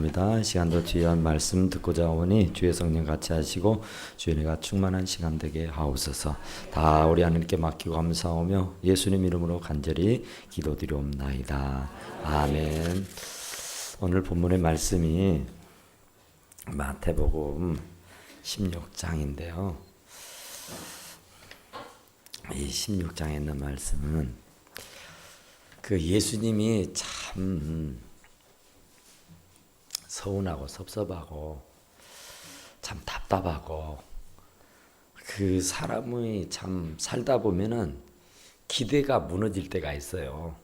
감사합니다. 시간도 귀한 말씀 듣고자 오니 주의 성령 같이 하시고 주의 은혜가 충만한 시간 되게 하옵소서. 다 우리 하나님께 맡기고 감사하며 예수님 이름으로 간절히 기도드리옵나이다. 아멘. 오늘 본문의 말씀이 마태복음 16장인데요. 이 16장에 있는 말씀은 그 예수님이 참 서운하고 섭섭하고 참 답답하고 그 사람이 참 살다 보면은 기대가 무너질 때가 있어요.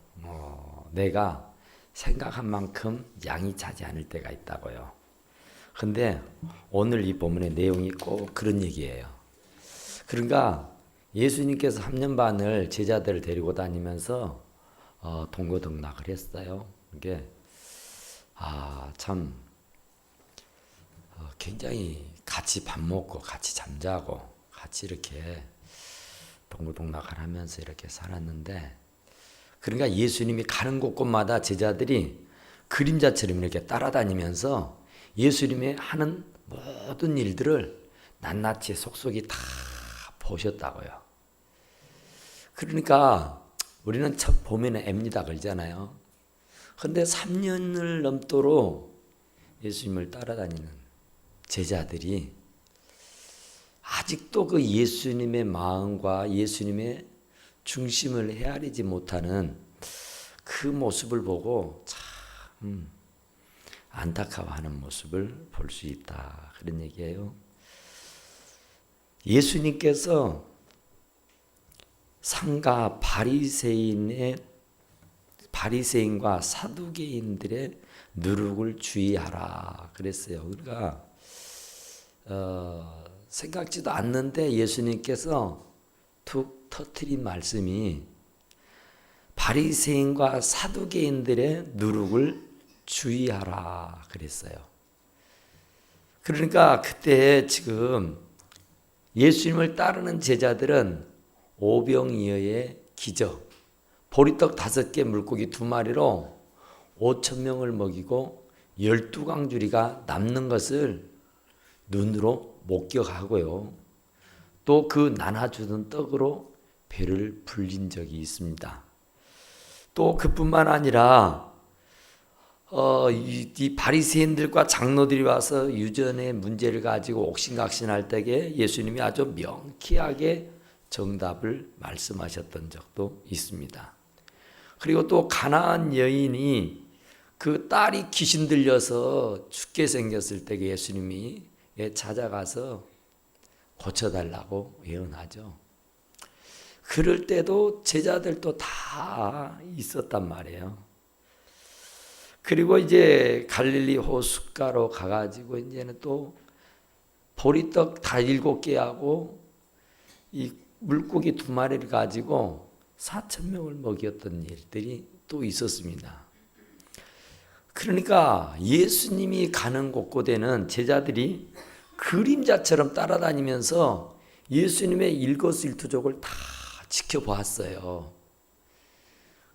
내가 생각한 만큼 양이 차지 않을 때가 있다고요. 근데 오늘 이 본문의 내용이 꼭 그런 얘기예요. 그러니까 예수님께서 3년 반을 제자들을 데리고 다니면서 동고동락을 했어요. 이게 참 굉장히 같이 밥 먹고 같이 잠자고 같이 이렇게 동고동락을 하면서 이렇게 살았는데, 그러니까 예수님이 가는 곳곳마다 제자들이 그림자처럼 이렇게 따라다니면서 예수님이 하는 모든 일들을 낱낱이 속속이 다 보셨다고요. 그러니까 우리는 첫 보면 앱니다 그러잖아요. 그런데 3년을 넘도록 예수님을 따라다니는 제자들이 아직도 그 예수님의 마음과 예수님의 중심을 헤아리지 못하는 그 모습을 보고 참 안타까워하는 모습을 볼 수 있다, 그런 얘기예요. 예수님께서 상가 바리새인과 사두개인들의 누룩을 주의하라 그랬어요. 그러니까 생각지도 않는데 예수님께서 툭 터뜨린 말씀이 바리새인과 사두개인들의 누룩을 주의하라 그랬어요. 그러니까 그때 지금 예수님을 따르는 제자들은 오병이어의 기적, 보리떡 5개 물고기 2마리로 5,000명을 먹이고 12강주리가 남는 것을 눈으로 목격하고요. 또 그 나눠주던 떡으로 배를 불린 적이 있습니다. 또 그뿐만 아니라 이 바리새인들과 장로들이 와서 유전의 문제를 가지고 옥신각신할 때에 예수님이 아주 명쾌하게 정답을 말씀하셨던 적도 있습니다. 그리고 또 가나안 여인이 그 딸이 귀신 들려서 죽게 생겼을 때 예수님이 찾아가서 고쳐달라고 예언하죠. 그럴 때도 제자들도 다 있었단 말이에요. 그리고 이제 갈릴리 호숫가로 가가지고 이제는 또 보리떡 다 7개하고 이 물고기 2마리를 가지고 4,000명을 먹였던 일들이 또 있었습니다. 그러니까 예수님이 가는 곳곳에는 제자들이 그림자처럼 따라다니면서 예수님의 일거수일투족을 다 지켜보았어요.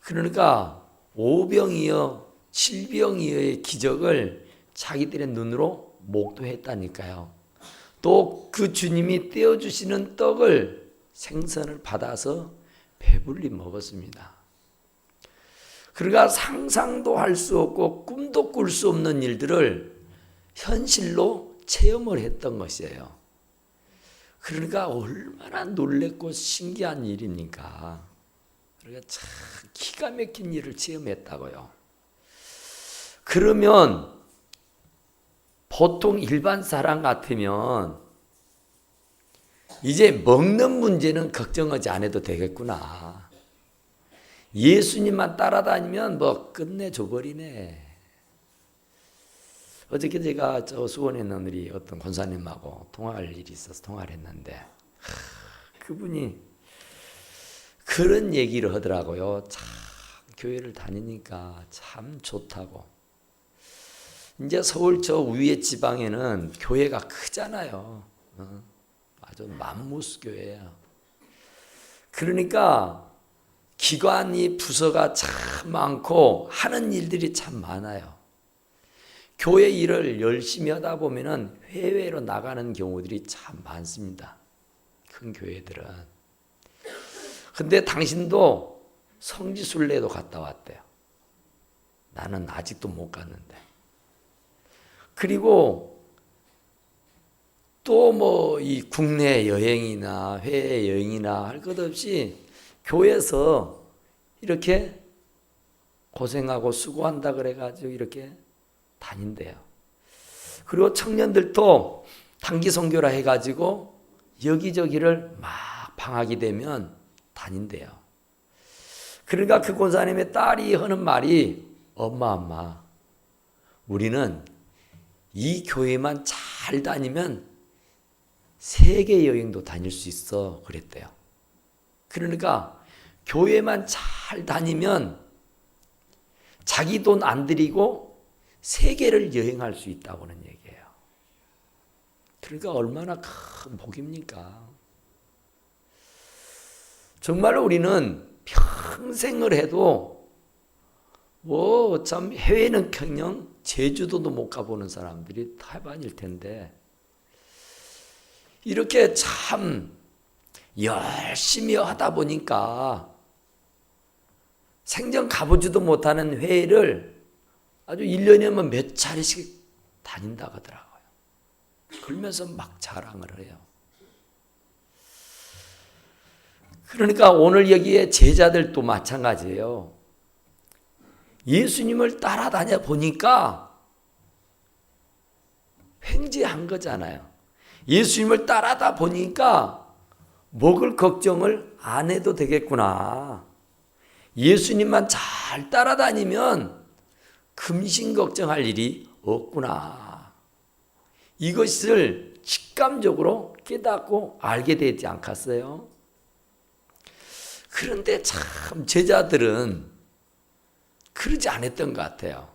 그러니까 오병이어, 칠병이어의 기적을 자기들의 눈으로 목도했다니까요. 또 그 주님이 떼어주시는 떡을 생선을 받아서 배불리 먹었습니다. 그러니까 상상도 할 수 없고 꿈도 꿀 수 없는 일들을 현실로 체험을 했던 것이에요. 그러니까 얼마나 놀랍고 신기한 일입니까? 그러니까 참 기가 막힌 일을 체험했다고요. 그러면 보통 일반 사람 같으면 이제 먹는 문제는 걱정하지 않아도 되겠구나. 예수님만 따라다니면 뭐 끝내줘 버리네. 어저께 제가 저 수원에 있는 우리 어떤 권사님하고 통화할 일이 있어서 통화를 했는데 그분이 그런 얘기를 하더라고요. 참 교회를 다니니까 참 좋다고. 이제 서울 저 위에 지방에는 교회가 크잖아요. 아주 맘무스 교회야. 그러니까 기관이 부서가 참 많고 하는 일들이 참 많아요. 교회 일을 열심히 하다 보면은 해외로 나가는 경우들이 참 많습니다. 큰 교회들은. 근데 당신도 성지순례도 갔다 왔대요. 나는 아직도 못 갔는데. 그리고 또 뭐 이 국내 여행이나 해외 여행이나 할 것 없이 교회에서 이렇게 고생하고 수고한다 그래가지고 이렇게 다닌대요. 그리고 청년들도 단기 선교라 해가지고 여기저기를 막 방학이 되면 다닌대요. 그러니까 그 권사님의 딸이 하는 말이 엄마 우리는 이 교회만 잘 다니면 세계 여행도 다닐 수 있어 그랬대요. 그러니까 교회만 잘 다니면 자기 돈 안 들이고 세계를 여행할 수 있다고는 얘기해요. 그러니까 얼마나 큰 복입니까? 정말로 우리는 평생을 해도 뭐 참 해외는 그냥 제주도도 못 가보는 사람들이 태반일 텐데 이렇게 참 열심히 하다 보니까 생전 가보지도 못하는 회의를 아주 1년이면 몇 차례씩 다닌다고 하더라고요. 그러면서 막 자랑을 해요. 그러니까 오늘 여기에 제자들도 마찬가지예요. 예수님을 따라다녀 보니까 횡재한 거잖아요. 예수님을 따라다 보니까 먹을 걱정을 안 해도 되겠구나. 예수님만 잘 따라다니면 금신 걱정할 일이 없구나. 이것을 직감적으로 깨닫고 알게 되지 않겠어요? 그런데 참 제자들은 그러지 않았던 것 같아요.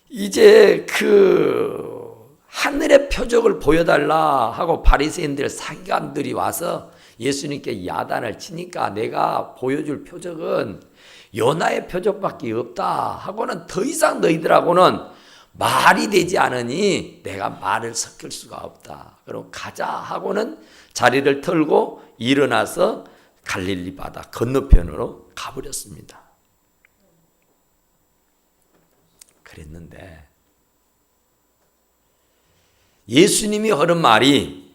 이제 그 하늘의 표적을 보여달라 하고 바리새인들 사기관들이 와서 예수님께 야단을 치니까 내가 보여줄 표적은 요나의 표적밖에 없다 하고는 더 이상 너희들하고는 말이 되지 않으니 내가 말을 섞을 수가 없다. 그럼 가자 하고는 자리를 털고 일어나서 갈릴리 바다 건너편으로 가버렸습니다. 그랬는데 예수님이 하는 말이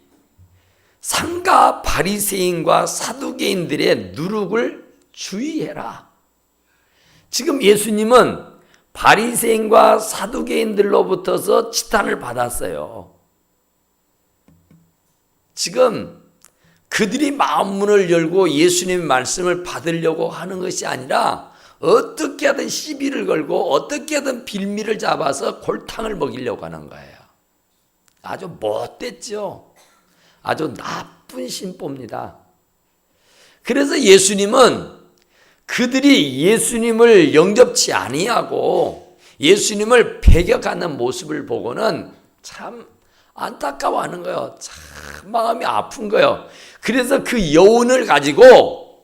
상가 바리새인과 사두개인들의 누룩을 주의해라. 지금 예수님은 바리새인과 사두개인들로부터서 치탄을 받았어요. 지금 그들이 마음문을 열고 예수님의 말씀을 받으려고 하는 것이 아니라 어떻게 하든 시비를 걸고 어떻게 하든 빌미를 잡아서 골탕을 먹이려고 하는 거예요. 아주 못됐죠. 아주 나쁜 심보입니다. 그래서 예수님은 그들이 예수님을 영접치 아니하고 예수님을 배격하는 모습을 보고는 참 안타까워하는 거예요. 참 마음이 아픈 거예요. 그래서 그 여운을 가지고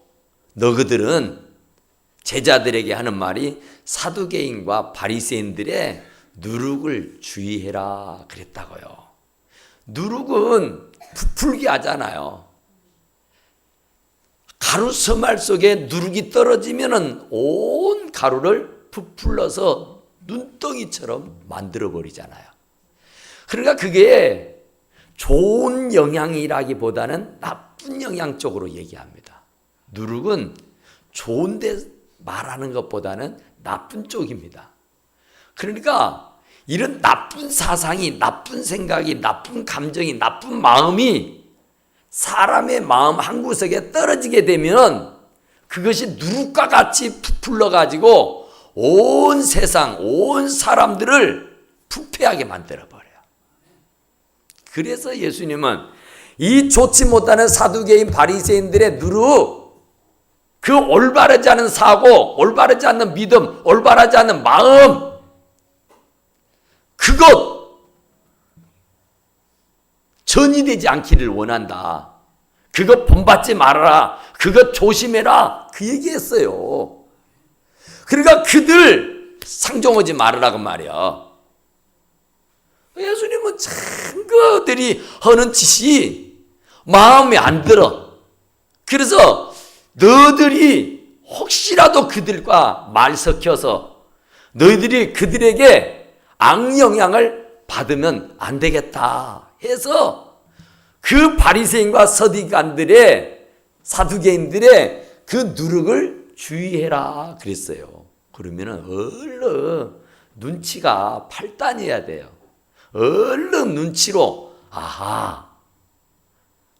너희들은 제자들에게 하는 말이 사두개인과 바리새인들의 누룩을 주의해라 그랬다고요. 누룩은 부풀게 하잖아요. 가루 서말 속에 누룩이 떨어지면은 온 가루를 부풀러서 눈덩이처럼 만들어 버리잖아요. 그러니까 그게 좋은 영향이라기보다는 나쁜 영향 쪽으로 얘기합니다. 누룩은 좋은데 말하는 것보다는 나쁜 쪽입니다. 그러니까 이런 나쁜 사상이, 나쁜 생각이, 나쁜 감정이, 나쁜 마음이 사람의 마음 한구석에 떨어지게 되면 그것이 누룩과 같이 부풀러 가지고 온 세상, 온 사람들을 부패하게 만들어 버려요. 그래서 예수님은 이 좋지 못하는 사두개인 바리새인들의 누룩, 그 올바르지 않은 사고, 올바르지 않는 믿음, 올바르지 않은 마음, 그것 전이되지 않기를 원한다. 그것 본받지 말아라. 그것 조심해라. 그 얘기했어요. 그러니까 그들 상종하지 말으라고 말이야. 예수님은 참 그들이 하는 짓이 마음에 안 들어. 그래서 너희들이 혹시라도 그들과 말 섞여서 너희들이 그들에게 악영향을 받으면 안 되겠다 해서 그 바리새인과 서기관들의 사두개인들의 그 누룩을 주의해라 그랬어요. 그러면은 얼른 눈치가 팔단이어야 돼요. 얼른 눈치로 아하,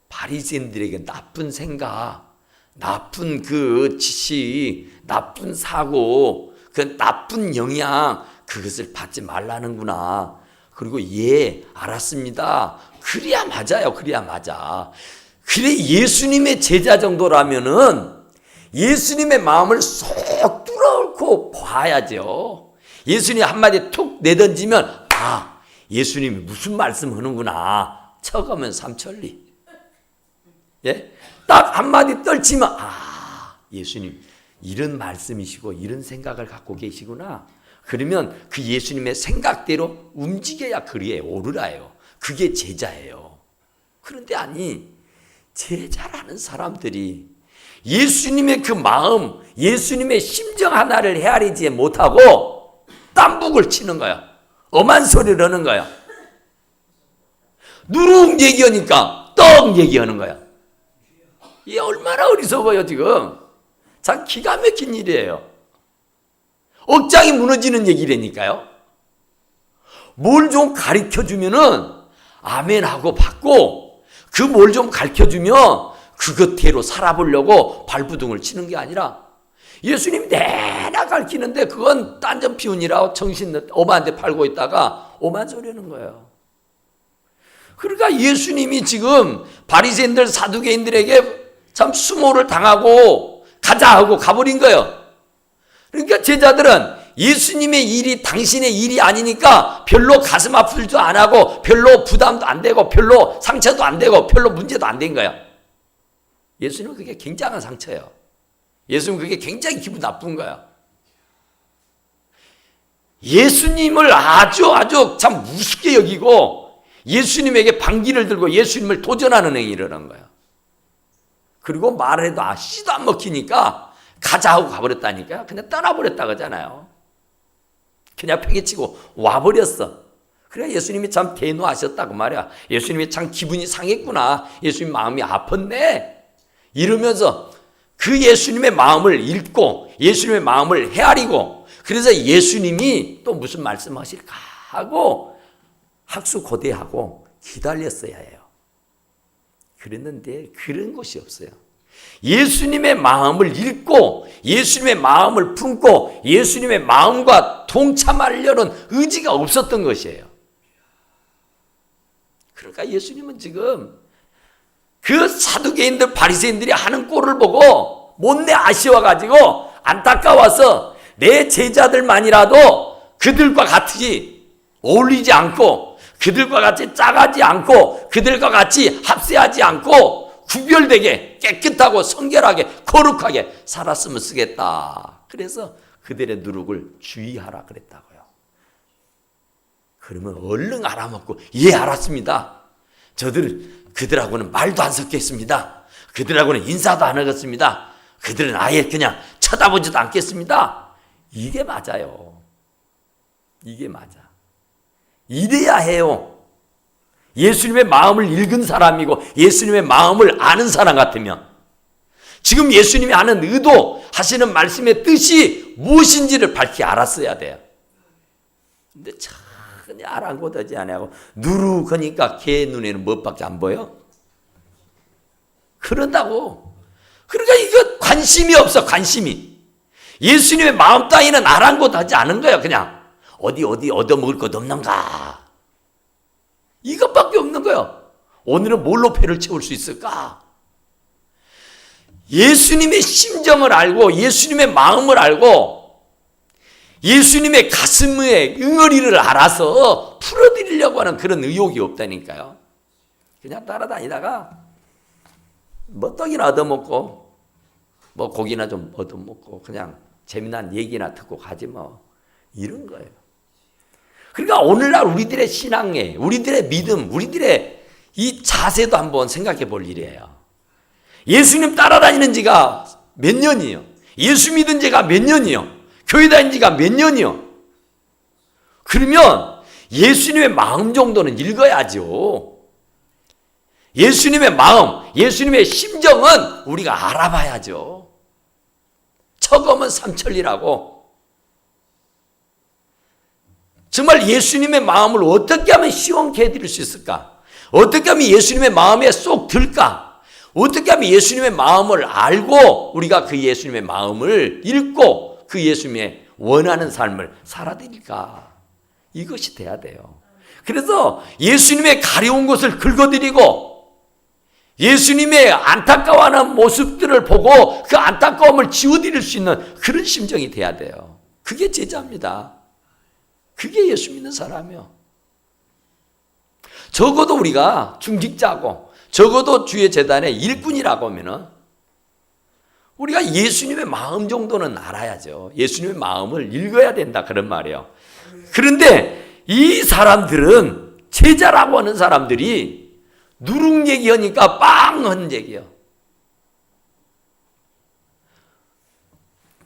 바리새인들에게 나쁜 생각, 나쁜 그 지식, 나쁜 사고, 그 나쁜 영향, 그것을 받지 말라는구나. 그리고 예, 알았습니다. 그래야 맞아요. 그래야 맞아. 그래 예수님의 제자 정도라면은 예수님의 마음을 쏙 뚫어놓고 봐야죠. 예수님 한마디 툭 내던지면 아, 예수님이 무슨 말씀 하는구나. 쳐가면 삼천리. 예? 딱 한마디 떨치면 아, 예수님 이런 말씀이시고 이런 생각을 갖고 계시구나. 그러면 그 예수님의 생각대로 움직여야 그리에 오르라요. 그게 제자예요. 그런데 아니, 제자라는 사람들이 예수님의 그 마음, 예수님의 심정 하나를 헤아리지 못하고 딴북을 치는 거야. 엄한 소리를 하는 거야. 누룩 얘기하니까 떡 얘기하는 거야. 이게 얼마나 어리석어요 지금. 참 기가 막힌 일이에요. 억장이 무너지는 얘기라니까요. 뭘 좀 가르쳐주면은 아멘하고 받고 그 뭘 좀 가르쳐주면 그것대로 살아보려고 발부둥을 치는 게 아니라 예수님 내나 가르치는데 그건 딴전 피운이라고 정신 엄한테 팔고 있다가 오만 소리 하는 거예요. 그러니까 예수님이 지금 바리새인들 사두개인들에게 참 수모를 당하고 가자 하고 가버린 거예요. 그러니까 제자들은 예수님의 일이 당신의 일이 아니니까 별로 가슴 아플도 안 하고 별로 부담도 안 되고 별로 상처도 안 되고 별로 문제도 안 된 거야. 예수님은 그게 굉장한 상처예요. 예수님은 그게 굉장히 기분 나쁜 거야. 예수님을 아주 참 우습게 여기고 예수님에게 반기를 들고 예수님을 도전하는 행위를 한 거야. 그리고 말해도 씨도 안 먹히니까 가자 하고 가버렸다니까요. 그냥 떠나버렸다 그러잖아요. 그냥 팽개치고 와버렸어. 그래 예수님이 참 대노하셨다고 말이야. 예수님이 참 기분이 상했구나. 예수님 마음이 아팠네. 이러면서 그 예수님의 마음을 읽고 예수님의 마음을 헤아리고 그래서 예수님이 또 무슨 말씀하실까 하고 학수고대하고 기다렸어야 해요. 그랬는데 그런 것이 없어요. 예수님의 마음을 읽고 예수님의 마음을 품고 예수님의 마음과 동참하려는 의지가 없었던 것이에요. 그러니까 예수님은 지금 그 사두개인들 바리새인들이 하는 꼴을 보고 못내 아쉬워가지고 안타까워서 내 제자들만이라도 그들과 같이 어울리지 않고 그들과 같이 짜가지 않고 그들과 같이 합세하지 않고 구별되게 깨끗하고 성결하게 거룩하게 살았으면 쓰겠다. 그래서 그들의 누룩을 주의하라 그랬다고요. 그러면 얼른 알아먹고 예 알았습니다. 그들하고는 말도 안 섞겠습니다. 그들하고는 인사도 안 하겠습니다. 그들은 아예 그냥 쳐다보지도 않겠습니다. 이게 맞아요. 이게 맞아. 이래야 해요. 예수님의 마음을 읽은 사람이고 예수님의 마음을 아는 사람 같으면 지금 예수님이 하는 의도 하시는 말씀의 뜻이 무엇인지를 밝히 알았어야 돼요. 근데 전혀 아랑곳하지 않고 누룩하니까 걔 눈에는 무엇밖에 안 보여? 그런다고. 그러니까 이거 관심이 없어. 관심이. 예수님의 마음 따위는 아랑곳하지 않은 거예요. 그냥 어디 얻어먹을 것 없는가 이것밖에 없는 거예요. 오늘은 뭘로 배를 채울 수 있을까? 예수님의 심정을 알고 예수님의 마음을 알고 예수님의 가슴의 응어리를 알아서 풀어드리려고 하는 그런 의욕이 없다니까요. 그냥 따라다니다가 뭐 떡이나 얻어먹고 뭐 고기나 좀 얻어먹고 그냥 재미난 얘기나 듣고 가지 뭐. 이런 거예요. 그러니까 오늘날 우리들의 신앙에, 우리들의 믿음, 우리들의 이 자세도 한번 생각해 볼 일이에요. 예수님 따라다니는 지가 몇 년이요? 예수 믿은 지가 몇 년이요? 교회 다닌 지가 몇 년이요? 그러면 예수님의 마음 정도는 읽어야죠. 예수님의 마음, 예수님의 심정은 우리가 알아봐야죠. 처검은 삼천리라고. 정말 예수님의 마음을 어떻게 하면 시원케 해드릴 수 있을까? 어떻게 하면 예수님의 마음에 쏙 들까? 어떻게 하면 예수님의 마음을 알고 우리가 그 예수님의 마음을 읽고 그 예수님의 원하는 삶을 살아드릴까? 이것이 돼야 돼요. 그래서 예수님의 가려운 것을 긁어드리고 예수님의 안타까워하는 모습들을 보고 그 안타까움을 지워드릴 수 있는 그런 심정이 돼야 돼요. 그게 제자입니다. 그게 예수 믿는 사람이요. 적어도 우리가 중직자고 적어도 주의 재단의 일꾼이라고 하면은 우리가 예수님의 마음 정도는 알아야죠. 예수님의 마음을 읽어야 된다 그런 말이에요. 그런데 이 사람들은 제자라고 하는 사람들이 누룩 얘기하니까 빵 하는 얘기예요.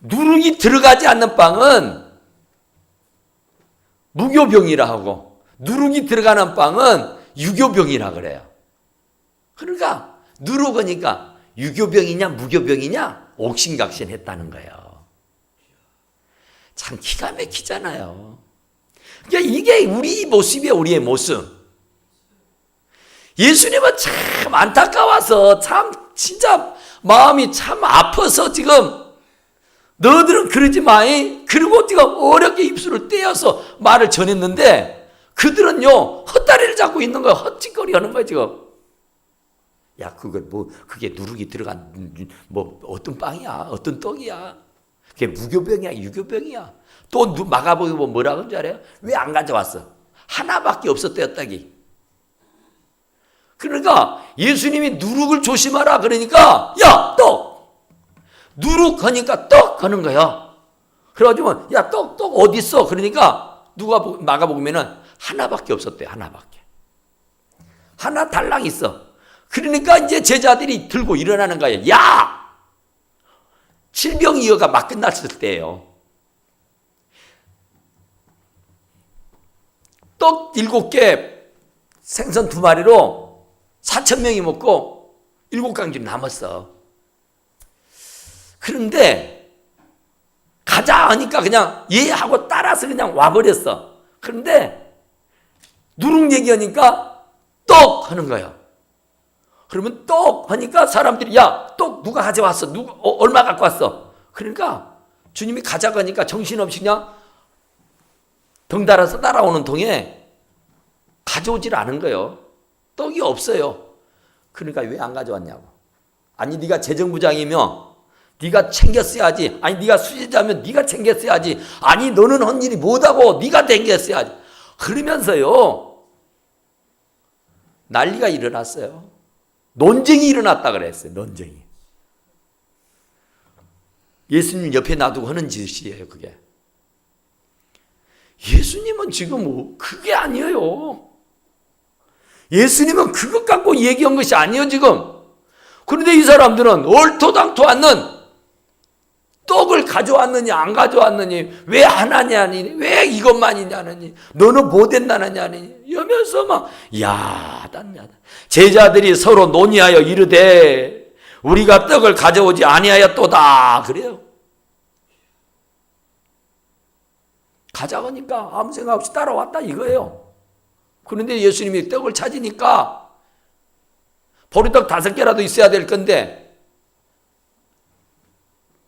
누룩이 들어가지 않는 빵은 무교병이라 하고 누룩이 들어가는 빵은 유교병이라 그래요. 그러니까 누룩하니까 유교병이냐 무교병이냐 옥신각신했다는 거예요. 참 기가 막히잖아요. 그러니까 이게 우리 모습이에요. 우리의 모습. 예수님은 참 안타까워서 참 진짜 마음이 참 아파서 지금 너희들은 그러지 마이. 그리고 지금 어렵게 입술을 떼어서 말을 전했는데 그들은요 헛다리를 잡고 있는 거야. 헛짓거리 하는 거야 지금. 야 그걸 뭐 그게 누룩이 들어간 뭐 어떤 빵이야 어떤 떡이야. 그게 무교병이야 유교병이야. 또 마가복음 뭐라고 하는 줄 알아요? 왜 안 가져왔어? 하나밖에 없었대요 떡이. 그러니까 예수님이 누룩을 조심하라 그러니까 야 떡! 누룩 하니까 떡 하는 거야. 그래가지고 야 떡 어디 있어? 그러니까 누가 마가복음에는 하나밖에 없었대요. 하나밖에. 하나 달랑 있어. 그러니까 이제 제자들이 들고 일어나는 거예요. 야! 칠병이어가 막 끝났을 때예요. 떡 7개 생선 2마리로 4,000명이 먹고 7강줄이 남았어. 그런데 가자 하니까 그냥 예 하고 따라서 그냥 와버렸어. 그런데 누룩 얘기하니까 떡 하는 거야. 그러면 떡 하니까 사람들이 야 떡 누가 가져왔어? 누가 얼마 갖고 왔어? 그러니까 주님이 가자고 하니까 정신없이 그냥 덩달아서 따라오는 통에 가져오질 않은 거예요. 떡이 없어요. 그러니까 왜 안 가져왔냐고. 아니 네가 재정부장이면 네가 챙겼어야지. 아니 네가 수제자면 네가 챙겼어야지. 아니 너는 한 일이 못하고 네가 챙겼어야지. 그러면서요 난리가 일어났어요. 논쟁이 일어났다 그랬어요. 논쟁이. 예수님 옆에 놔두고 하는 짓이에요. 그게. 예수님은 지금 그게 아니에요. 예수님은 그것 갖고 얘기한 것이 아니에요 지금. 그런데 이 사람들은 얼토당토 않는 떡을 가져왔느냐 안 가져왔느니 왜 하나냐니 왜 이것만이냐니 너는 뭐 된다느냐니 이러면서 막 야단 제자들이 서로 논의하여 이르되 우리가 떡을 가져오지 아니하였도다 그래요. 가져가니까 아무 생각 없이 따라왔다 이거예요. 그런데 예수님이 떡을 찾으니까 보리떡 5개라도 있어야 될 건데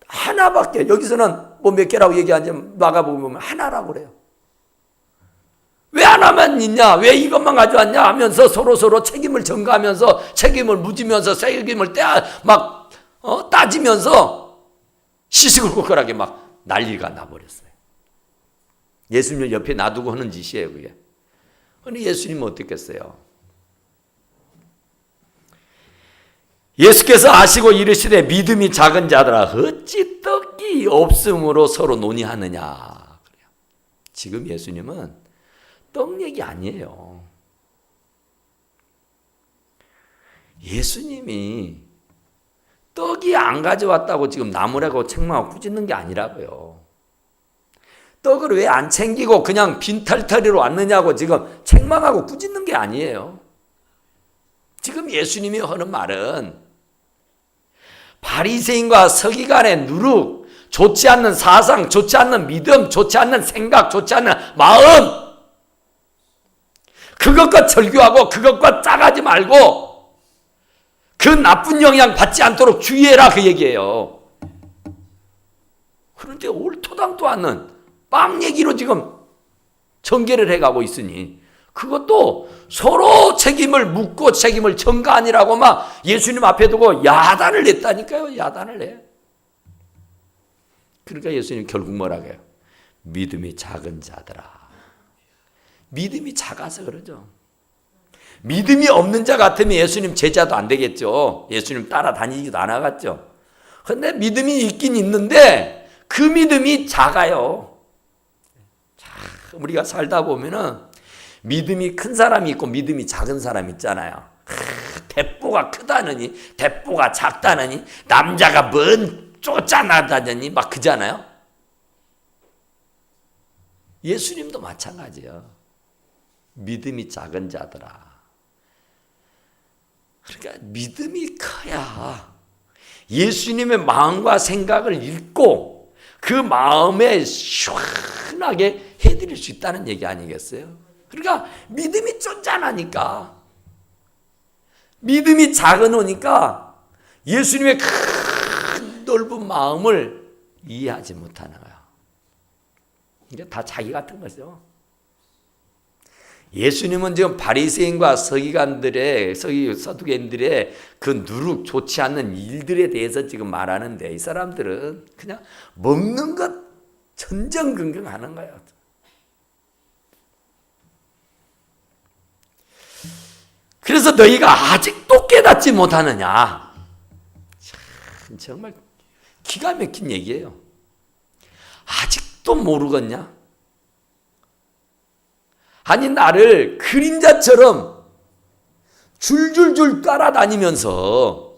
하나밖에. 여기서는 뭐 몇 개라고 얘기하지 마가복음 하나라고 그래요. 왜 하나만 있냐? 왜 이것만 가져왔냐? 하면서 서로 책임을 전가하면서 책임을 묻으면서 책임을 따지면서 시시콜콜하게 막 난리가 나버렸어요. 예수님 옆에 놔두고 하는 짓이에요 그게. 근데 예수님은 어떻겠어요? 예수께서 아시고 이르시되 믿음이 작은 자들아 어찌 떡이 없음으로 서로 논의하느냐. 지금 예수님은 떡 얘기 아니에요. 예수님이 떡이 안 가져왔다고 지금 나무라고 책망하고 꾸짖는 게 아니라고요. 떡을 왜 안 챙기고 그냥 빈털터리로 왔느냐고 지금 책망하고 꾸짖는 게 아니에요. 지금 예수님이 하는 말은 바리새인과 서기관의 누룩, 좋지 않는 사상, 좋지 않는 믿음, 좋지 않는 생각, 좋지 않는 마음, 그것과 절교하고 그것과 짜가지 말고 그 나쁜 영향 받지 않도록 주의해라, 그 얘기예요. 그런데 옳토당도 않는 빵 얘기로 지금 전개를 해가고 있으니 그것도 서로 책임을 묻고 책임을 전가하니라고 막 예수님 앞에 두고 야단을 냈다니까요. 야단을 내. 그러니까 예수님 결국 뭐라고 해요? 믿음이 작은 자들아. 믿음이 작아서 그러죠. 믿음이 없는 자 같으면 예수님 제자도 안 되겠죠. 예수님 따라다니지도 않아갔죠. 그런데 믿음이 있긴 있는데 그 믿음이 작아요. 우리가 살다 보면은 믿음이 큰 사람이 있고 믿음이 작은 사람이 있잖아요. 대포가 크다느니 대포가 작다느니 남자가 뭔 쫓아나다느니 막 그잖아요. 예수님도 마찬가지예요. 믿음이 작은 자들아. 그러니까 믿음이 커야 예수님의 마음과 생각을 읽고 그 마음에 시원하게 해드릴 수 있다는 얘기 아니겠어요? 그러니까 믿음이 쫀쫀하니까, 믿음이 작으니까 예수님의 큰 넓은 마음을 이해하지 못하는 거야. 이게 다 자기 같은 거죠. 예수님은 지금 바리새인과 서두개인들의 그 누룩 좋지 않는 일들에 대해서 지금 말하는데 이 사람들은 그냥 먹는 것 전전긍긍하는 거예요. 그래서 너희가 아직도 깨닫지 못하느냐. 정말 기가 막힌 얘기예요. 아직도 모르겠냐? 아니 나를 그림자처럼 줄줄줄 따라다니면서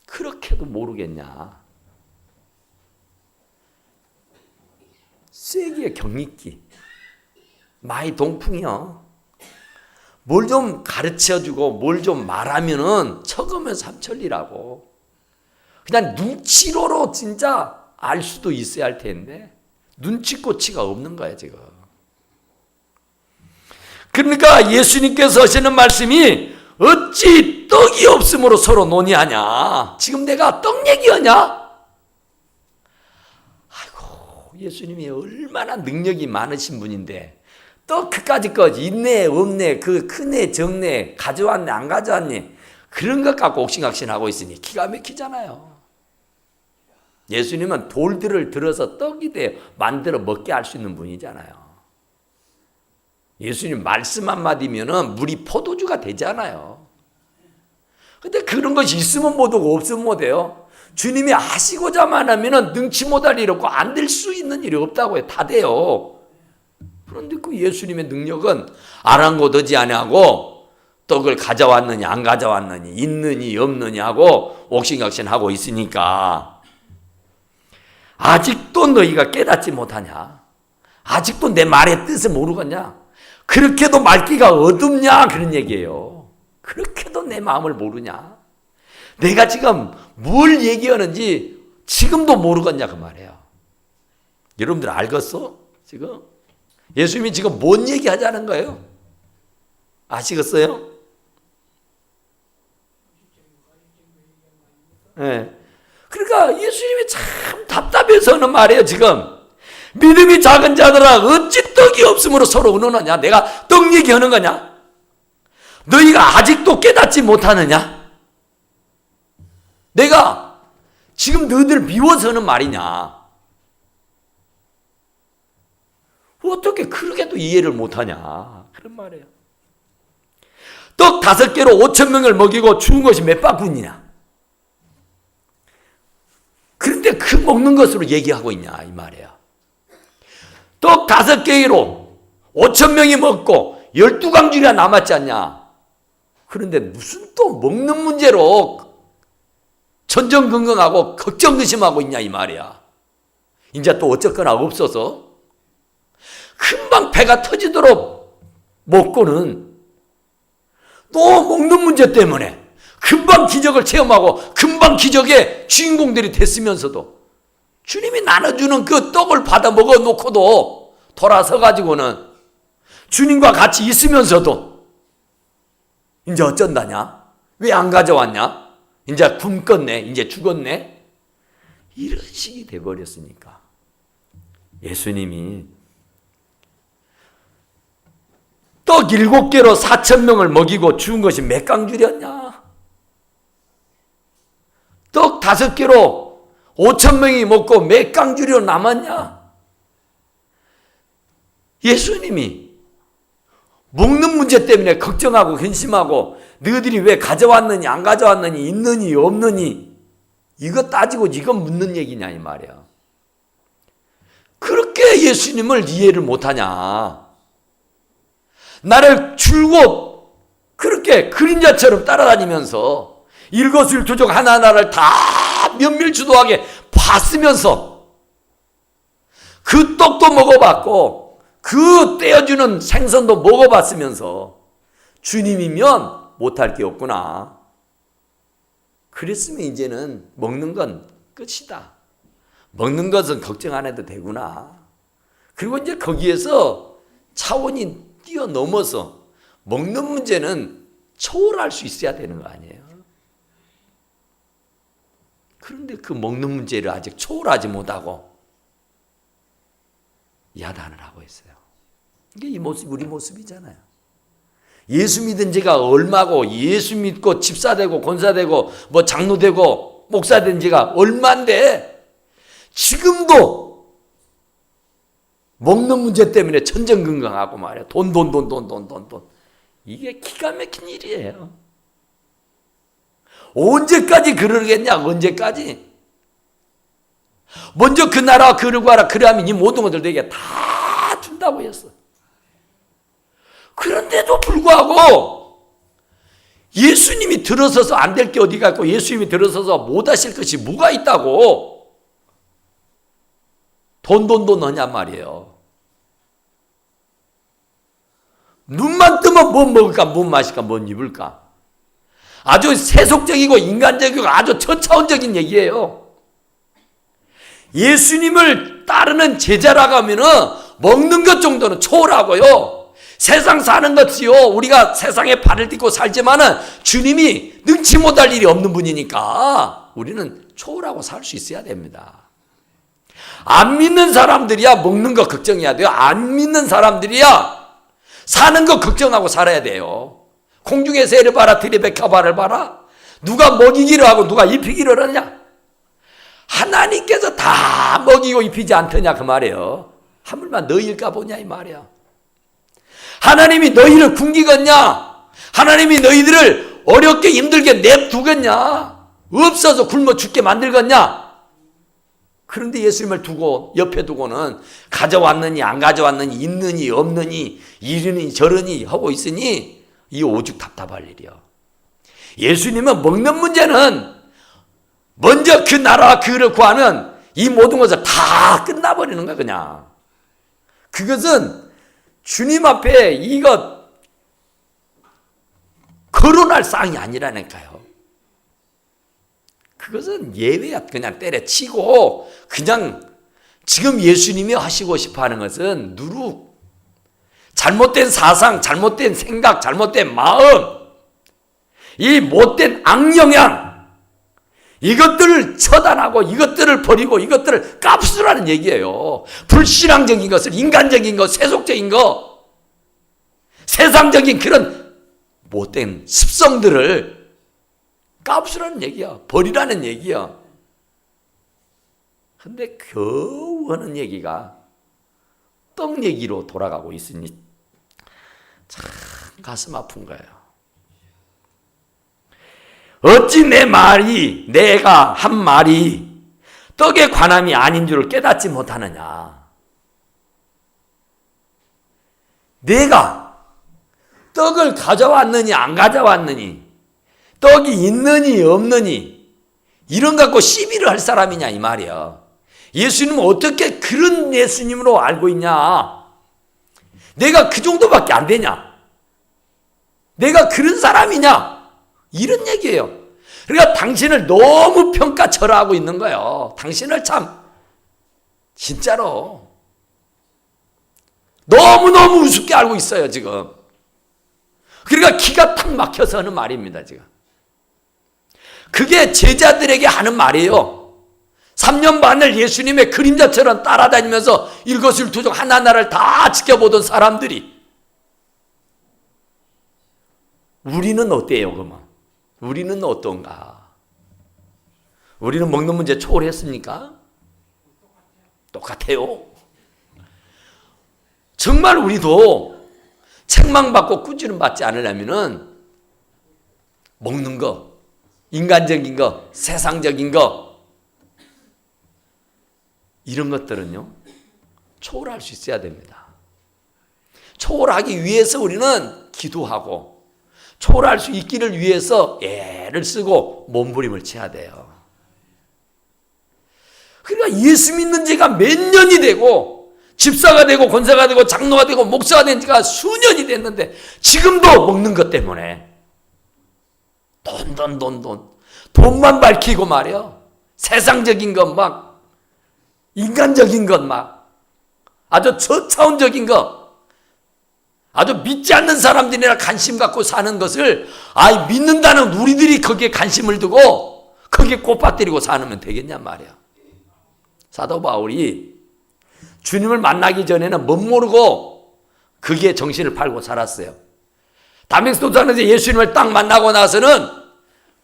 그렇게도 모르겠냐. 쐐기의 경익기 마이 동풍이요. 뭘 좀 가르쳐주고 뭘 좀 말하면은 처음에 삼천리라고. 그냥 눈치로로 진짜 알 수도 있어야 할 텐데 눈치꼬치가 없는 거야 지금. 그러니까 예수님께서 하시는 말씀이 어찌 떡이 없음으로 서로 논의하냐. 지금 내가 떡 얘기하냐? 아이고, 예수님이 얼마나 능력이 많으신 분인데 떡 그까짓 것 있네 없네 그 크네 적네 가져왔네 안 가져왔네 그런 것 갖고 옥신각신하고 있으니 기가 막히잖아요. 예수님은 돌들을 들어서 떡이 돼 만들어 먹게 할 수 있는 분이잖아요. 예수님 말씀 한마디면은 물이 포도주가 되잖아요. 근데 그런 것이 있으면 못하고 없으면 못해요. 주님이 하시고자만 하면은 능치 못할 일 없고 안 될 수 있는 일이 없다고 해요. 다 돼요. 그런데 그 예수님의 능력은 아랑곳하지 아니하고 떡을 가져왔느냐 안 가져왔느냐 있느니 없느냐 하고 옥신각신하고 있으니까 아직도 너희가 깨닫지 못하냐? 아직도 내 말의 뜻을 모르겠냐? 그렇게도 말기가 어둡냐? 그런 얘기예요. 그렇게도 내 마음을 모르냐? 내가 지금 뭘 얘기하는지 지금도 모르겠냐 그 말이에요. 여러분들 알겠어? 지금? 예수님이 지금 뭔 얘기하자는 거예요? 아시겠어요? 네. 그러니까 예수님이 참 답답해서 하는 말이에요 지금. 믿음이 작은 자들아 어찌 떡이 없음으로 서로 의논하냐. 내가 떡 얘기하는 거냐? 너희가 아직도 깨닫지 못하느냐? 내가 지금 너희들 미워서 하는 말이냐? 어떻게 그렇게도 이해를 못하냐 그런 말이에요. 떡 5개로 5,000명을 먹이고 죽은 것이 몇 바구니냐? 그런데 그 먹는 것으로 얘기하고 있냐 이 말이에요. 떡 5개로 5천 명이 먹고 12강줄이나 남았지 않냐. 그런데 무슨 또 먹는 문제로 전전긍긍하고 걱정의심하고 있냐 이 말이야. 이제 또 어쨌거나 없어서 금방 배가 터지도록 먹고는 또 먹는 문제 때문에 금방 기적을 체험하고 금방 기적의 주인공들이 됐으면서도 주님이 나눠주는 그 떡을 받아 먹어 놓고도 돌아서 가지고는 주님과 같이 있으면서도 이제 어쩐다냐? 왜 안 가져왔냐? 이제 굶겠네? 이제 죽었네? 이런 식이 돼버렸으니까 예수님이 떡 7개로 4,000명을 먹이고 죽은 것이 몇 강줄이었냐? 떡 5개로 5,000명이 먹고 몇 강줄이로 남았냐? 예수님이 먹는 문제 때문에 걱정하고 근심하고 너희들이 왜 가져왔느니 안 가져왔느니 있느니 없느니 이거 따지고 이거 묻는 얘기냐 이 말이야. 그렇게 예수님을 이해를 못하냐. 나를 줄곧 그렇게 그림자처럼 따라다니면서 일거수일투족 하나하나를 다 면밀주도하게 봤으면서 그 떡도 먹어봤고 그 떼어주는 생선도 먹어봤으면서 주님이면 못할 게 없구나. 그랬으면 이제는 먹는 건 끝이다. 먹는 것은 걱정 안 해도 되구나. 그리고 이제 거기에서 차원이 뛰어넘어서 먹는 문제는 초월할 수 있어야 되는 거 아니에요. 그런데 그 먹는 문제를 아직 초월하지 못하고 야단을 하고 있어요. 이게 이 모습, 우리 모습이잖아요. 예수 믿은 지가 얼마고, 예수 믿고 집사되고 권사되고 뭐 장로되고 목사된 지가 얼만데 지금도 먹는 문제 때문에 천정긍긍하고 말이야. 돈. 이게 기가 막힌 일이에요. 언제까지 그러겠냐? 언제까지? 먼저 그 나라와 그러고 하라. 그래야면 이 모든 것들 내게 다 준다고 했어. 그런데도 불구하고 예수님이 들어서서 안 될 게 어디가 있고 예수님이 들어서서 못 하실 것이 뭐가 있다고 돈 하냔 말이에요. 눈만 뜨면 뭐 먹을까, 뭐 마실까, 뭐 입을까. 아주 세속적이고 인간적이고 아주 저차원적인 얘기예요. 예수님을 따르는 제자라고 하면은 먹는 것 정도는 초월하고요. 세상 사는 것이요. 우리가 세상에 발을 딛고 살지만은 주님이 능치 못할 일이 없는 분이니까 우리는 초월하고 살 수 있어야 됩니다. 안 믿는 사람들이야 먹는 거 걱정해야 돼요. 안 믿는 사람들이야 사는 거 걱정하고 살아야 돼요. 공중의 새를 봐라, 들의 백합화를 봐라. 누가 먹이기를 하고 누가 입히기를 하냐? 하나님께서 다 먹이고 입히지 않더냐 그 말이에요. 하물만 너희일까 보냐 이 말이야. 하나님이 너희를 굶기겠냐? 하나님이 너희들을 어렵게 힘들게 냅두겠냐? 없어서 굶어 죽게 만들겠냐? 그런데 예수님을 두고 옆에 두고는 가져왔느니 안 가져왔느니 있느니 없느니 이러니 저러니 하고 있으니 이 오죽 답답할 일이야. 예수님은 먹는 문제는 먼저 그 나라와 그를 구하는 이 모든 것을 다 끝나버리는 거야 그냥. 그것은 주님 앞에 이거 거론할 쌍이 아니라니까요. 그것은 예외야. 그냥 때려치고 그냥 지금 예수님이 하시고 싶어하는 것은 누룩, 잘못된 사상, 잘못된 생각, 잘못된 마음, 이 못된 악영향, 이것들을 처단하고 이것들을 버리고 이것들을 깝수라는 얘기예요. 불신앙적인 것을, 인간적인 것, 세속적인 것, 세상적인 그런 못된 습성들을 깝수라는 얘기야. 버리라는 얘기야. 근데 겨우 하는 얘기가 떡 얘기로 돌아가고 있으니 참 가슴 아픈 거예요. 어찌 내가 한 말이 떡에 관함이 아닌 줄을 깨닫지 못하느냐. 내가 떡을 가져왔느니 안 가져왔느니, 떡이 있느니 없느니, 이런 갖고 시비를 할 사람이냐 이 말이야. 예수님은 어떻게 그런 예수님으로 알고 있냐? 내가 그 정도밖에 안 되냐? 내가 그런 사람이냐? 이런 얘기예요. 그러니까 당신을 너무 평가절하하고 있는 거예요. 당신을 참 진짜로 너무너무 우습게 알고 있어요 지금. 그러니까 기가 탁 막혀서 하는 말입니다 지금. 그게 제자들에게 하는 말이에요. 3년 반을 예수님의 그림자처럼 따라다니면서 일거수일투족 하나하나를 다 지켜보던 사람들이 우리는 어때요 그러면? 우리는 어떤가? 우리는 먹는 문제 초월했습니까? 똑같아요. 정말 우리도 책망받고 꾸지름 받지 않으려면은 먹는 거, 인간적인 거, 세상적인 거, 이런 것들은요 초월할 수 있어야 됩니다. 초월하기 위해서 우리는 기도하고, 초월할 수 있기를 위해서 애를 쓰고 몸부림을 쳐야 돼요. 그러니까 예수 믿는 지가 몇 년이 되고 집사가 되고 권사가 되고 장로가 되고 목사가 된 지가 수년이 됐는데 지금도 먹는 것 때문에 돈만 밝히고 말이야. 세상적인 것 막, 인간적인 것 막, 아주 저차원적인 것, 아주 믿지 않는 사람들이나 관심 갖고 사는 것을 믿는다는 우리들이 거기에 관심을 두고 거기에 꽃받들이고 사는 되겠냔 말이야. 사도 바울이 주님을 만나기 전에는 못 모르고 거기에 정신을 팔고 살았어요. 다메섹 도상에서 예수님을 딱 만나고 나서는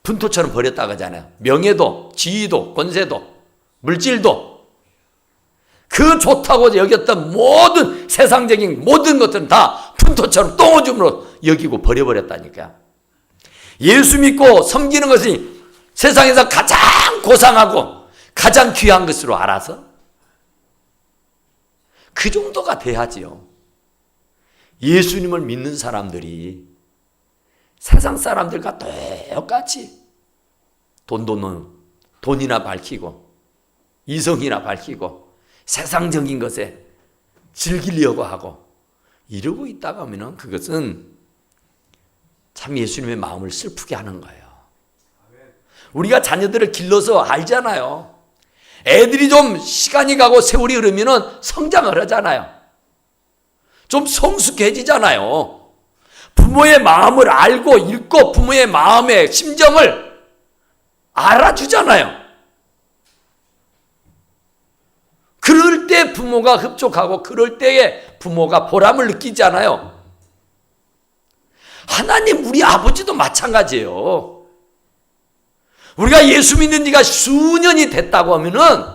분토처럼 버렸다고 하잖아요. 명예도, 지위도, 권세도, 물질도, 그 좋다고 여겼던 모든 세상적인 모든 것들은 다 분토처럼 똥오줌으로 여기고 버려버렸다니까. 예수 믿고 섬기는 것이 세상에서 가장 고상하고 가장 귀한 것으로 알아서 그 정도가 돼야지요. 예수님을 믿는 사람들이 세상 사람들과 똑같이 돈이나 밝히고 이성이나 밝히고 세상적인 것에 즐기려고 하고 이러고 있다가 하면 그것은 참 예수님의 마음을 슬프게 하는 거예요. 우리가 자녀들을 길러서 알잖아요. 애들이 좀 시간이 가고 세월이 흐르면 성장을 하잖아요. 좀 성숙해지잖아요. 부모의 마음을 알고 읽고 부모의 마음의 심정을 알아주잖아요. 그럴 때 부모가 흡족하고 그럴 때에 부모가 보람을 느끼잖아요. 하나님 우리 아버지도 마찬가지예요. 우리가 예수 믿는 지가 수년이 됐다고 하면은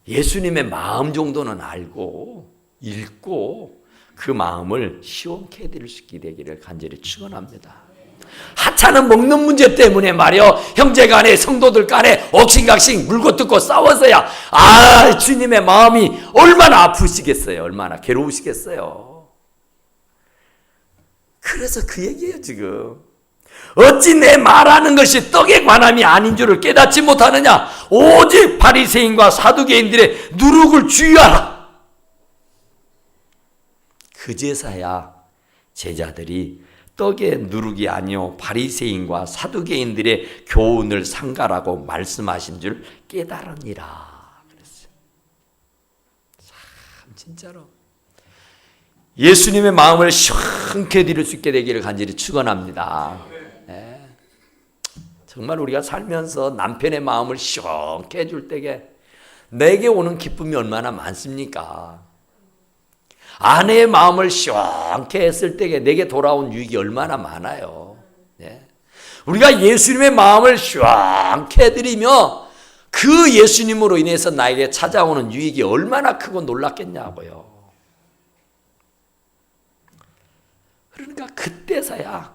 예수님의 마음 정도는 알고 읽고 그 마음을 시원케 해드릴 수 있게 되기를 간절히 축원합니다. 하찮은 먹는 문제 때문에 말이요, 형제간에 성도들 간에 옥신각신 물고 뜯고 싸워서야 주님의 마음이 얼마나 아프시겠어요. 얼마나 괴로우시겠어요. 그래서 그 얘기예요 지금. 어찌 내 말하는 것이 떡에 관함이 아닌 줄을 깨닫지 못하느냐. 오직 바리새인과 사두개인들의 누룩을 주의하라. 그제서야 제자들이 떡의 누룩이 아니요 바리새인과 사두개인들의 교훈을 삼가라고 말씀하신 줄 깨달으니라 그랬어요. 참 진짜로 예수님의 마음을 시원케 해드릴 수 있게 되기를 간절히 축원합니다. 네. 정말 우리가 살면서 남편의 마음을 시원케 해줄 때에 내게 오는 기쁨이 얼마나 많습니까? 아내의 마음을 시원케 했을 때에 내게 돌아온 유익이 얼마나 많아요. 네. 우리가 예수님의 마음을 시원케 해드리며 그 예수님으로 인해서 나에게 찾아오는 유익이 얼마나 크고 놀랍겠냐고요. 그러니까 그때서야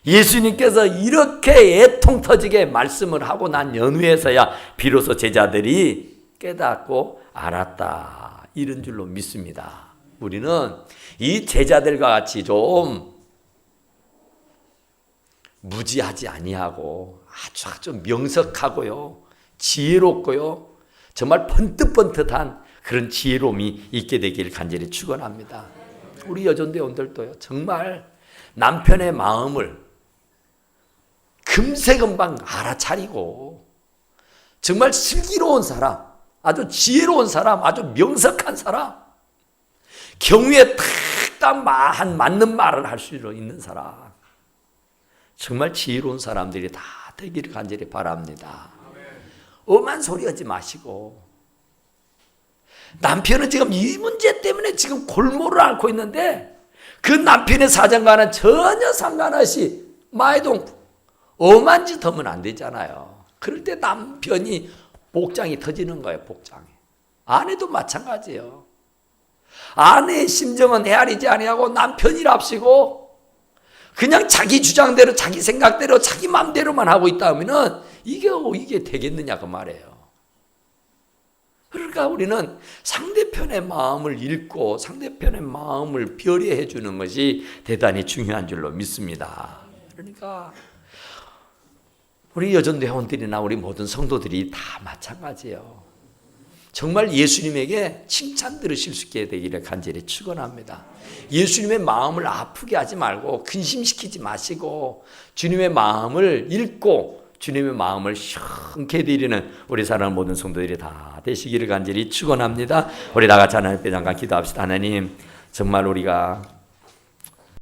예수님께서 이렇게 애통 터지게 말씀을 하고 난 연후에서야 비로소 제자들이 깨닫고 알았다 이런 줄로 믿습니다. 우리는 이 제자들과 같이 좀 무지하지 아니하고 아주 명석하고요, 지혜롭고요, 정말 번뜩번뜩한 그런 지혜로움이 있게 되길 간절히 축원합니다. 우리 여전대원들도요, 정말 남편의 마음을 금세금방 알아차리고 정말 슬기로운 사람, 아주 지혜로운 사람, 아주 명석한 사람, 경우에 딱 맞는 말을 할 수 있는 사람, 정말 지혜로운 사람들이 다 되기를 간절히 바랍니다. 엄한 소리 하지 마시고, 남편은 지금 이 문제 때문에 지금 골몰을 앓고 있는데 그 남편의 사정과는 전혀 상관없이 마이동 엄한 짓 하면 안 되잖아요. 그럴 때 남편이 복장이 터지는 거예요. 복장이. 아내도 마찬가지예요. 아내의 심정은 헤아리지 아니하고 남편이랍시고 그냥 자기 주장대로, 자기 생각대로, 자기 마음대로만 하고 있다 하면은 이게 되겠느냐 그 말이에요. 그러니까 우리는 상대편의 마음을 읽고 상대편의 마음을 배려해 주는 것이 대단히 중요한 줄로 믿습니다. 그러니까 우리 여전대원들이나 우리 모든 성도들이 다 마찬가지예요. 정말 예수님에게 칭찬 들으실 수 있게 되기를 간절히 축원합니다. 예수님의 마음을 아프게 하지 말고 근심시키지 마시고 주님의 마음을 읽고 주님의 마음을 시원케 드리는 우리 사랑하는 모든 성도들이 다 되시기를 간절히 축원합니다. 우리 다 같이 하나님 앞에 잠깐 기도합시다. 하나님, 정말 우리가